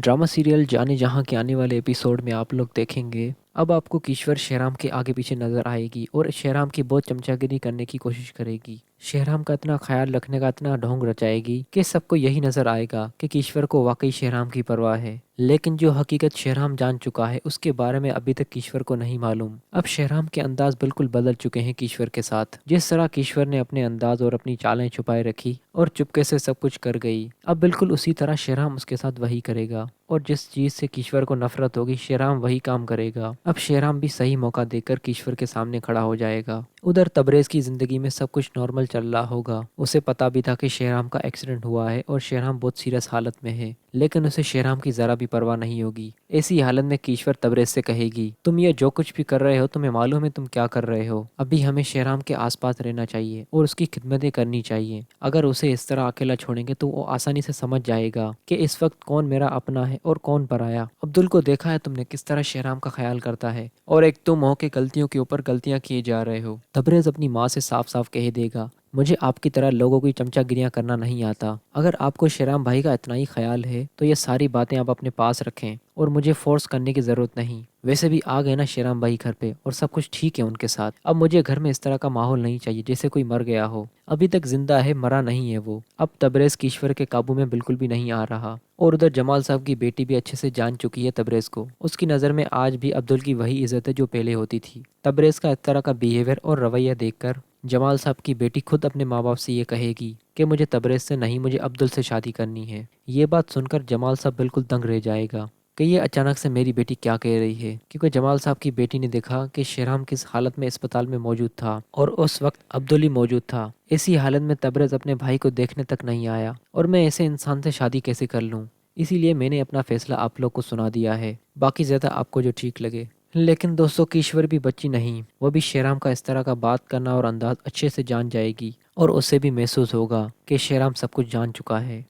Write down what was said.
Drama serial जाने जहाँ के आने वाले एपिसोड में आप लोग देखेंगे। अब आपको किश्वर शेहराम के आगे पीछे नजर आएगी और शेहराम की बहुत चमचागिरी करने की कोशिश करेगी। शेहराम का इतना ख्याल रखने का इतना ढोंग रचाएगी कि सबको यही नजर आएगा कि किश्वर को वाकई शेहराम की परवाह है। लेकिन जो हकीकत शेहराम जान चुका है उसके बारे में अभी तक किश्वर को नहीं मालूम। अब शेहराम के अंदाज बिल्कुल बदल चुके हैं किश्वर के साथ। जिस तरह किश्वर ने अपने अंदाज और अपनी चालें छुपाए रखी और चुपके से सब कुछ कर गई, अब बिल्कुल उसी तरह शेहराम उसके साथ वही करेगा। और जिस चीज से किश्वर को नफरत होगी शेहराम वही काम करेगा। अब शेहराम भी सही मौका देकर किश्वर के सामने खड़ा हो जाएगा। उधर तबरेज की जिंदगी में सब कुछ नॉर्मल चल रहा होगा। उसे पता भी था कि शेहराम का एक्सीडेंट हुआ है और शेहराम बहुत सीरियस हालत में है, लेकिन उसे शेहराम की जरा भी परवाह नहीं होगी। ऐसी हालत में किश्वर तबरेज से कहेगी, तुम ये जो कुछ भी कर रहे हो तुम्हें मालूम है तुम क्या कर रहे हो। अभी हमें शेहराम के आसपास रहना चाहिए और उसकी खिदमतें करनी चाहिए। अगर उसे इस तरह अकेला छोड़ेंगे तो वो आसानी से समझ जाएगा कि इस वक्त कौन मेरा अपना है और कौन पराया। अब्दुल को देखा है तुमने किस तरह शेहराम का ख्याल करता है, और एक तुम हो के गलतियों के ऊपर गलतियां किए जा रहे हो। तबरेज अपनी माँ से साफ साफ कह देगा, मुझे आपकी तरह लोगों की चमचागिरियां करना नहीं आता। अगर आपको शेहराम भाई का इतना ही ख्याल है तो ये सारी बातें आप अपने पास रखें और मुझे फोर्स करने की ज़रूरत नहीं। वैसे भी आ गए ना शेहराम भाई घर पे और सब कुछ ठीक है उनके साथ। अब मुझे घर में इस तरह का माहौल नहीं चाहिए जैसे कोई मर गया हो। अभी तक जिंदा है, मरा नहीं है वो। अब तबरेज किश्वर के काबू में बिल्कुल भी नहीं आ रहा। और उधर जमाल साहब की बेटी भी अच्छे से जान चुकी है तबरेज को। उसकी नज़र में आज भी अब्दुल की वही इज्जत है जो पहले होती थी। तबरेज का इस तरह का बिहेवियर और रवैया देखकर जमाल साहब की बेटी खुद अपने माँ बाप से ये कहेगी कि मुझे तबरेज से नहीं, मुझे अब्दुल से शादी करनी है। ये बात सुनकर जमाल साहब बिल्कुल दंग रह जाएगा कि ये अचानक से मेरी बेटी क्या कह रही है, क्योंकि जमाल साहब की बेटी ने देखा कि शेहराम किस हालत में अस्पताल में मौजूद था और उस वक्त अब्दुल ही मौजूद था। इसी हालत में तबरेज अपने भाई को देखने तक नहीं आया और मैं ऐसे इंसान से शादी कैसे कर लूँ। इसीलिए मैंने अपना फैसला आप लोग को सुना दिया है, बाकी ज़्यादा आपको जो ठीक लगे। लेकिन दोस्तों किश्वर भी बच्ची नहीं, वो भी शेहराम का इस तरह का बात करना और अंदाज अच्छे से जान जाएगी और उसे भी महसूस होगा कि शेहराम सब कुछ जान चुका है।